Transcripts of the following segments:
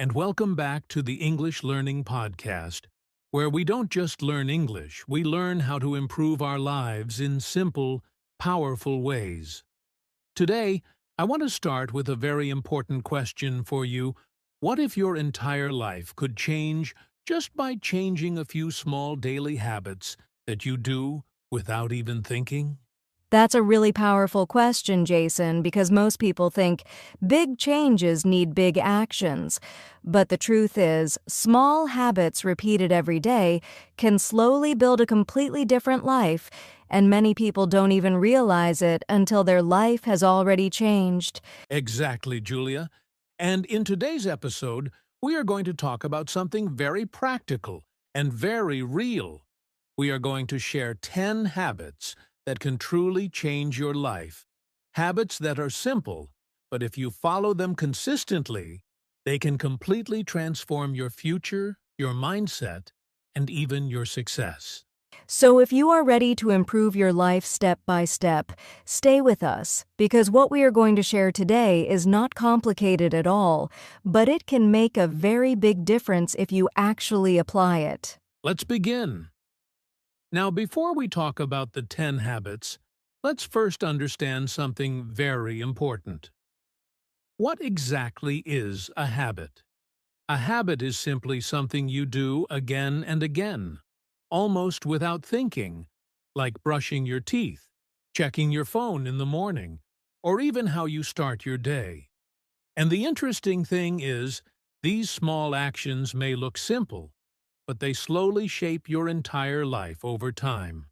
and welcome back to the English Learning Podcast, where we don't just learn English, we learn how to improve our lives in simple, powerful ways. Today, I want to start with a very important question for you. What if your entire life could change just by changing a few small daily habits that you do without even thinking? That's a really powerful question, Jason, because most people think big changes need big actions. But the truth is, small habits repeated every day can slowly build a completely different life, and many people don't even realize it until their life has already changed. Exactly, Julia. And in today's episode, we are going to talk about something very practical and very real. We are going to share 10 habits that can truly change your life. Habits that are simple, but if you follow them consistently, they can completely transform your future, your mindset, and even your success. So if you are ready to improve your life step by step, stay with us, because what we are going to share today is not complicated at all, but it can make a very big difference if you actually apply it. Let's begin. Now, before we talk about the 10 habits, let's first understand something very important. What exactly is a habit? A habit is simply something you do again and again, almost without thinking, like brushing your teeth, checking your phone in the morning, or even how you start your day. And the interesting thing is, these small actions may look simple, but they slowly shape your entire life over time.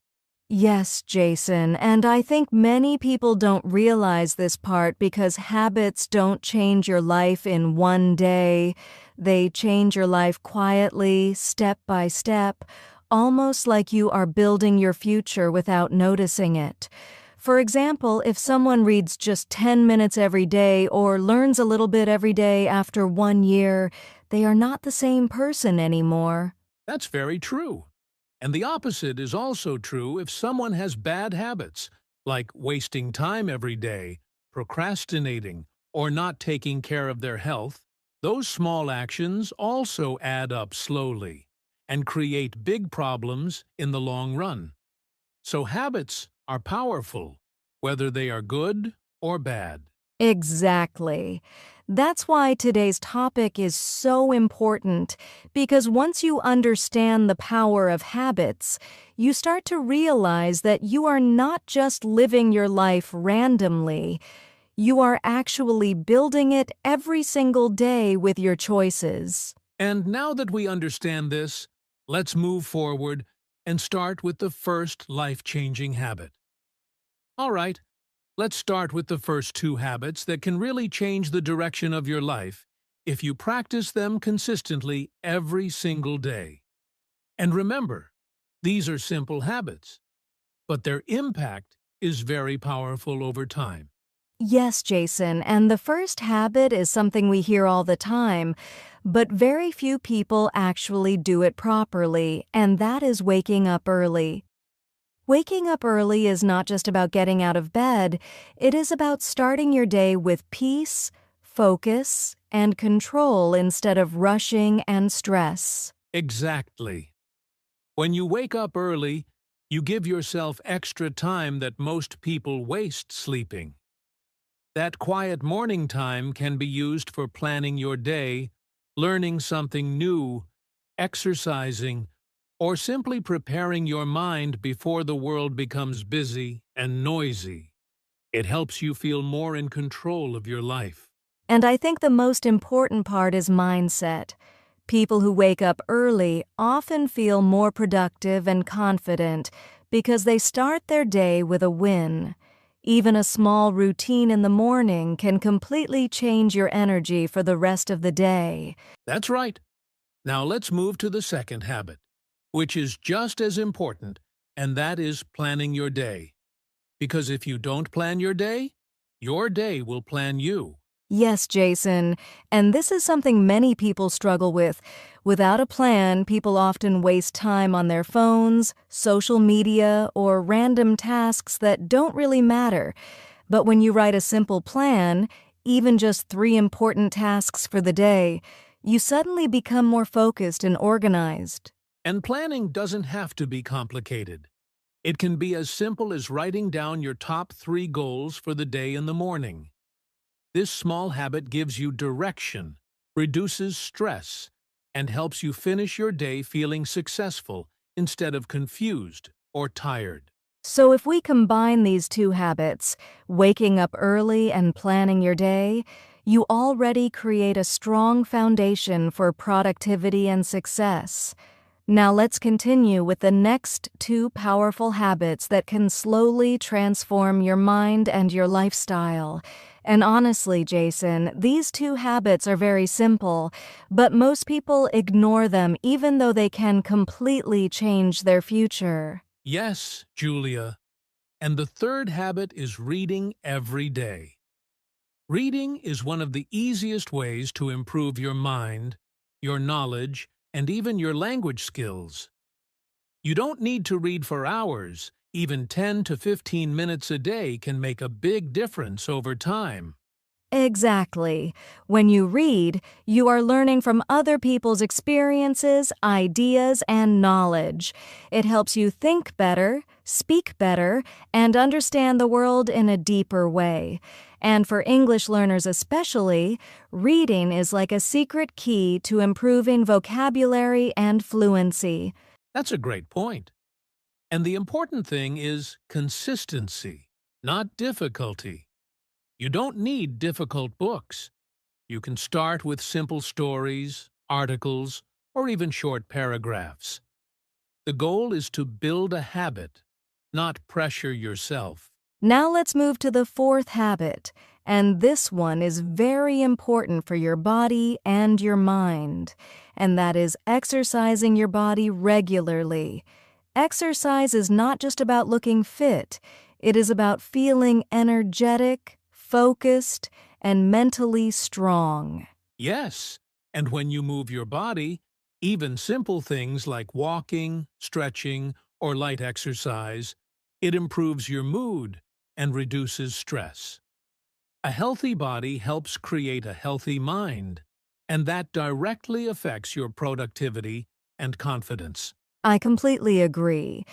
Yes, Jason, and I think many people don't realize this part because habits don't change your life in one day. They change your life quietly, step by step, almost like you are building your future without noticing it. For example, if someone reads just 10 minutes every day or learns a little bit every day after 1 year, they are not the same person anymore. That's very true. And the opposite is also true if someone has bad habits, like wasting time every day, procrastinating, or not taking care of their health. Those small actions also add up slowly and create big problems in the long run. So habits are powerful, whether they are good or bad. Exactly. That's why today's topic is so important, because once you understand the power of habits, you start to realize that you are not just living your life randomly, you are actually building it every single day with your choices. And now that we understand this, let's move forward and start with the first life-changing habit. All right, let's start with the first two habits that can really change the direction of your life if you practice them consistently every single day. And remember, these are simple habits, but their impact is very powerful over time. Yes, Jason, and the first habit is something we hear all the time, but very few people actually do it properly, and that is waking up early. Waking up early is not just about getting out of bed, it is about starting your day with peace, focus, and control instead of rushing and stress. Exactly. When you wake up early, you give yourself extra time that most people waste sleeping. That quiet morning time can be used for planning your day, learning something new, exercising, or simply preparing your mind before the world becomes busy and noisy. It helps you feel more in control of your life. And I think the most important part is mindset. People who wake up early often feel more productive and confident because they start their day with a win. Even a small routine in the morning can completely change your energy for the rest of the day. That's right. Now let's move to the second habit, which is just as important, and that is planning your day. Because if you don't plan your day will plan you. Yes, Jason, and this is something many people struggle with. Without a plan, people often waste time on their phones, social media, or random tasks that don't really matter. But when you write a simple plan, even just 3 important tasks for the day, You suddenly become more focused and organized. And planning doesn't have to be complicated. It can be as simple as writing down your top 3 goals for the day in the morning. This small habit gives you direction, reduces stress, and helps you finish your day feeling successful instead of confused or tired. So if we combine these two habits, waking up early and planning your day, you already create a strong foundation for productivity and success. Now let's continue with the next two powerful habits that can slowly transform your mind and your lifestyle. And honestly, Jason, these two habits are very simple, but most people ignore them even though they can completely change their future. Yes, Julia. And the third habit is reading every day. Reading is one of the easiest ways to improve your mind, your knowledge, and even your language skills. You don't need to read for hours. Even 10 to 15 minutes a day can make a big difference over time. Exactly. When you read, you are learning from other people's experiences, ideas, and knowledge. It helps you think better, speak better, and understand the world in a deeper way. And for English learners especially, reading is like a secret key to improving vocabulary and fluency. That's a great point. And the important thing is consistency, not difficulty. You don't need difficult books. You can start with simple stories, articles, or even short paragraphs. The goal is to build a habit, not pressure yourself. Now let's move to the fourth habit, and this one is very important for your body and your mind, and that is exercising your body regularly. Exercise is not just about looking fit, it is about feeling energetic, focused, and mentally strong. Yes, and when you move your body, even simple things like walking, stretching, or light exercise, it improves your mood and reduces stress. A healthy body helps create a healthy mind, and that directly affects your productivity and confidence. I completely agree.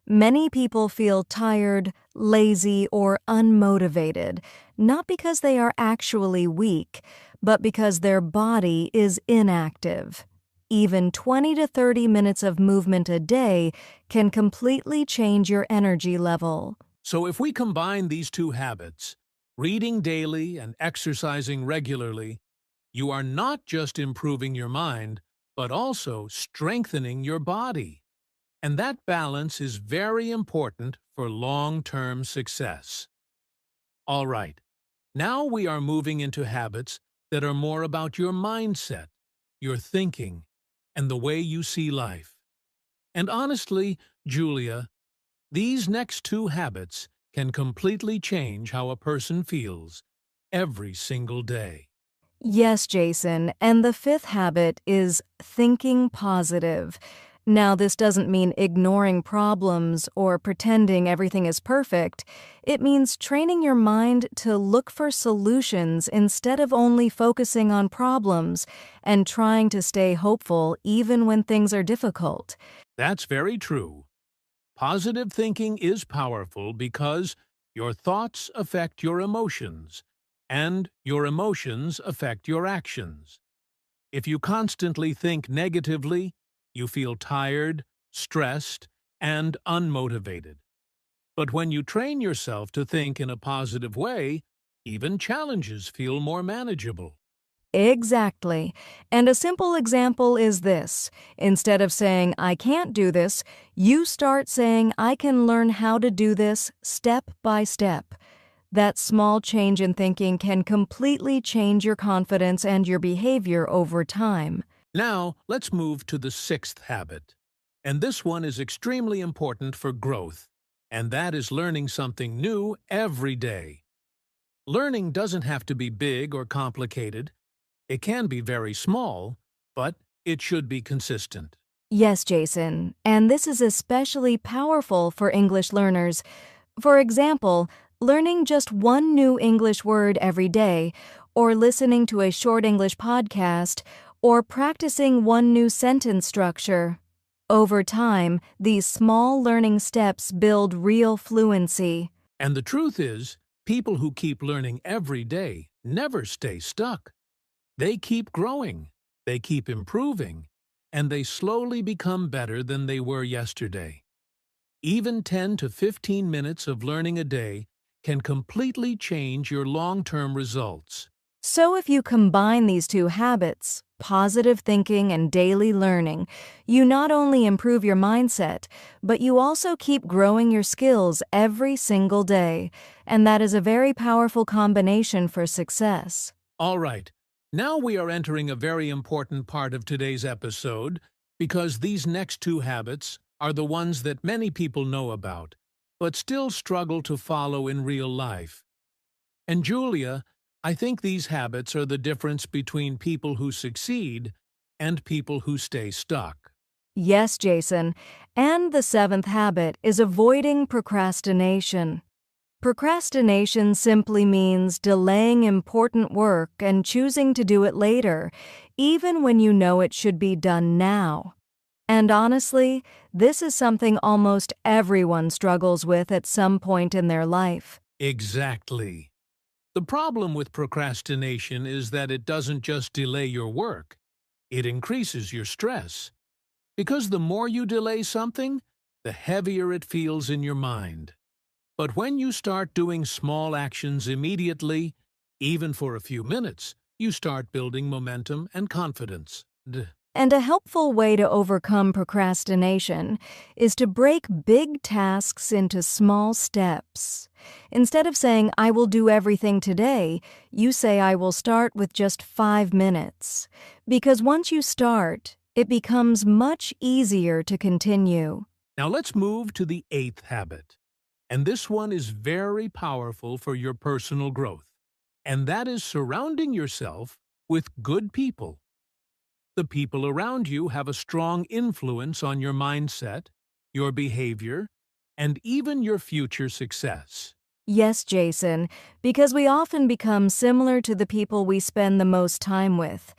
Many people feel tired, lazy, or unmotivated, not because they are actually weak, but because their body is inactive. Even 20 to 30 minutes of movement a day can completely change your energy level. So if we combine these two habits, reading daily and exercising regularly, you are not just improving your mind, but also strengthening your body. And that balance is very important for long-term success. All right, now we are moving into habits that are more about your mindset, your thinking, and the way you see life. And honestly, Julia, these next two habits can completely change how a person feels every single day. Yes, Jason, and the fifth habit is thinking positive. Now, this doesn't mean ignoring problems or pretending everything is perfect. It means training your mind to look for solutions instead of only focusing on problems and trying to stay hopeful even when things are difficult. That's very true. Positive thinking is powerful because your thoughts affect your emotions, and your emotions affect your actions. If you constantly think negatively, you feel tired, stressed, and unmotivated. But when you train yourself to think in a positive way, even challenges feel more manageable. Exactly. And a simple example is this. Instead of saying, I can't do this, you start saying, I can learn how to do this step by step. That small change in thinking can completely change your confidence and your behavior over time. Now, let's move to the sixth habit. And this one is extremely important for growth, and that is learning something new every day. Learning doesn't have to be big or complicated. It can be very small, but it should be consistent. Yes, Jason, and this is especially powerful for English learners. For example, learning just one new English word every day, or listening to a short English podcast, or practicing one new sentence structure. Over time, these small learning steps build real fluency. And the truth is, people who keep learning every day never stay stuck. They keep growing, they keep improving, and they slowly become better than they were yesterday. Even 10 to 15 minutes of learning a day can completely change your long-term results. So if you combine these two habits, positive thinking and daily learning, you not only improve your mindset, but you also keep growing your skills every single day. And that is a very powerful combination for success. All right, now we are entering a very important part of today's episode because these next two habits are the ones that many people know about, but still struggle to follow in real life. And Julia, I think these habits are the difference between people who succeed and people who stay stuck. Yes, Jason. And the seventh habit is avoiding procrastination. Procrastination simply means delaying important work and choosing to do it later, even when you know it should be done now. And honestly, this is something almost everyone struggles with at some point in their life. Exactly. The problem with procrastination is that it doesn't just delay your work, it increases your stress. Because the more you delay something, the heavier it feels in your mind. But when you start doing small actions immediately, even for a few minutes, you start building momentum and confidence. And a helpful way to overcome procrastination is to break big tasks into small steps. Instead of saying, I will do everything today, you say, I will start with just 5 minutes. Because once you start, it becomes much easier to continue. Now let's move to the eighth habit. And this one is very powerful for your personal growth. And that is surrounding yourself with good people. The people around you have a strong influence on your mindset, your behavior, and even your future success. Yes, Jason, because we often become similar to the people we spend the most time with.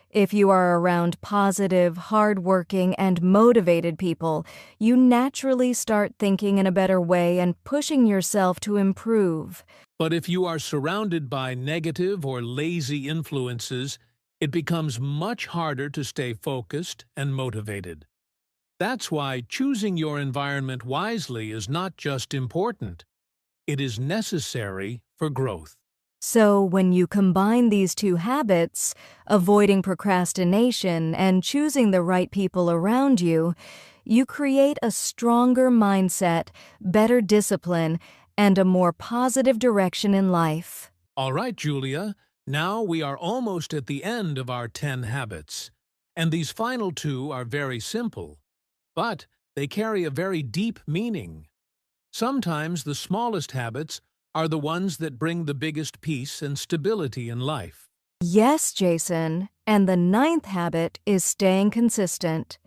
If you are around positive, hardworking, and motivated people, you naturally start thinking in a better way and pushing yourself to improve. But if you are surrounded by negative or lazy influences, it becomes much harder to stay focused and motivated. That's why choosing your environment wisely is not just important, it is necessary for growth. So, when you combine these two habits, avoiding procrastination and choosing the right people around you, you create a stronger mindset, better discipline, and a more positive direction in life. All right, Julia, now we are almost at the end of our 10 habits. And these final two are very simple, but they carry a very deep meaning. Sometimes the smallest habits are the ones that bring the biggest peace and stability in life. Yes, Jason. And the ninth habit is staying consistent.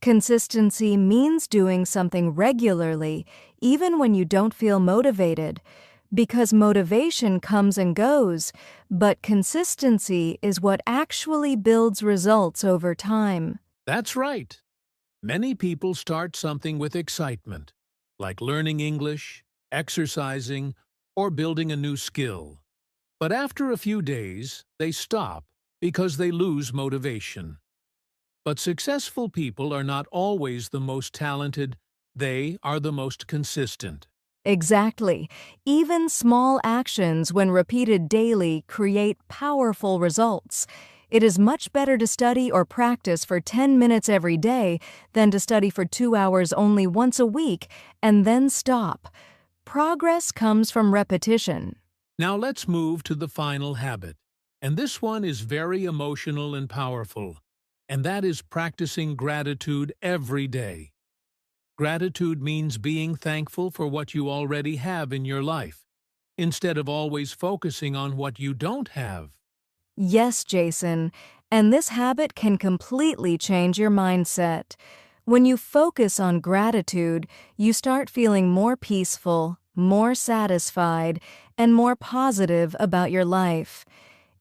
Consistency means doing something regularly, even when you don't feel motivated. Because motivation comes and goes, but consistency is what actually builds results over time. That's right. Many people start something with excitement, like learning English, exercising, or building a new skill. But after a few days, they stop because they lose motivation. But successful people are not always the most talented, they are the most consistent. Exactly. Even small actions, when repeated daily, create powerful results. It is much better to study or practice for 10 minutes every day than to study for 2 hours only once a week and then stop. Progress comes from repetition. Now let's move to the final habit. And this one is very emotional and powerful. And that is practicing gratitude every day. Gratitude means being thankful for what you already have in your life, instead of always focusing on what you don't have. Yes, Jason, and this habit can completely change your mindset. When you focus on gratitude, you start feeling more peaceful, more satisfied, and more positive about your life.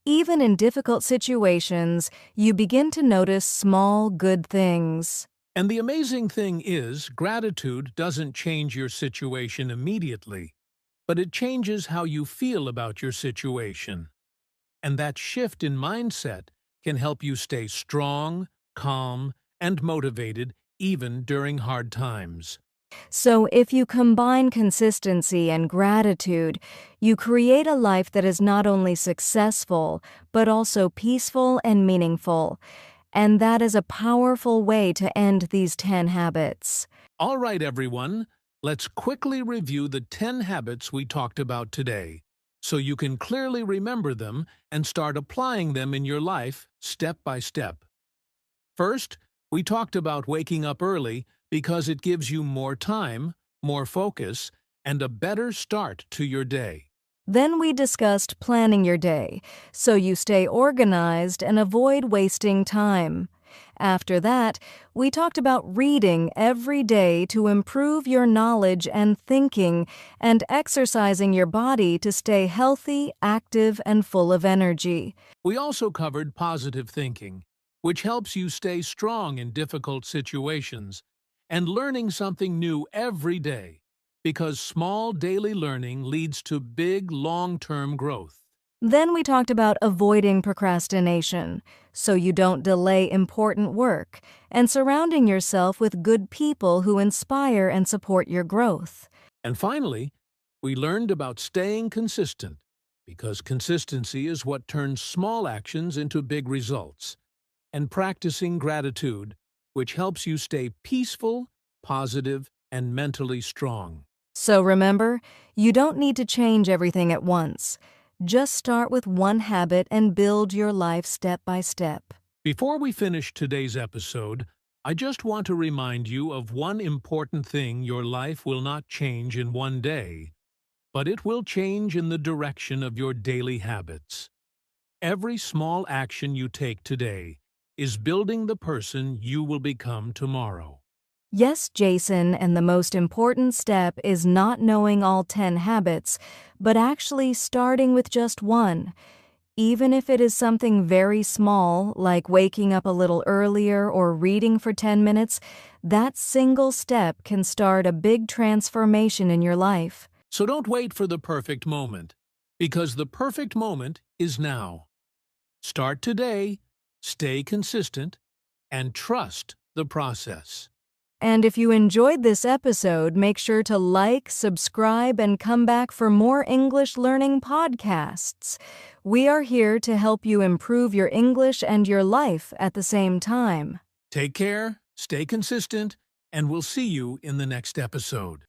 Even in difficult situations, you begin to notice small, good things. And the amazing thing is, gratitude doesn't change your situation immediately, but it changes how you feel about your situation. And that shift in mindset can help you stay strong, calm, and motivated even during hard times. So, if you combine consistency and gratitude, you create a life that is not only successful, but also peaceful and meaningful. And that is a powerful way to end these 10 habits. All right, everyone, let's quickly review the 10 habits we talked about today, so you can clearly remember them and start applying them in your life step by step. First, we talked about waking up early because it gives you more time, more focus, and a better start to your day. Then we discussed planning your day, so you stay organized and avoid wasting time. After that, we talked about reading every day to improve your knowledge and thinking, and exercising your body to stay healthy, active, and full of energy. We also covered positive thinking, which helps you stay strong in difficult situations, and learning something new every day, because small daily learning leads to big long-term growth. Then we talked about avoiding procrastination, so you don't delay important work, and surrounding yourself with good people who inspire and support your growth. And finally, we learned about staying consistent, because consistency is what turns small actions into big results, and practicing gratitude, which helps you stay peaceful, positive, and mentally strong. So remember, you don't need to change everything at once. Just start with one habit and build your life step by step. Before we finish today's episode, I just want to remind you of one important thing: your life will not change in one day, but it will change in the direction of your daily habits. Every small action you take today is building the person you will become tomorrow. Yes, Jason, and the most important step is not knowing all 10 habits, but actually starting with just one. Even if it is something very small, like waking up a little earlier or reading for 10 minutes, that single step can start a big transformation in your life. So don't wait for the perfect moment, because the perfect moment is now. Start today, stay consistent, and trust the process. And if you enjoyed this episode, make sure to like, subscribe, and come back for more English learning podcasts. We are here to help you improve your English and your life at the same time. Take care, stay consistent, and we'll see you in the next episode.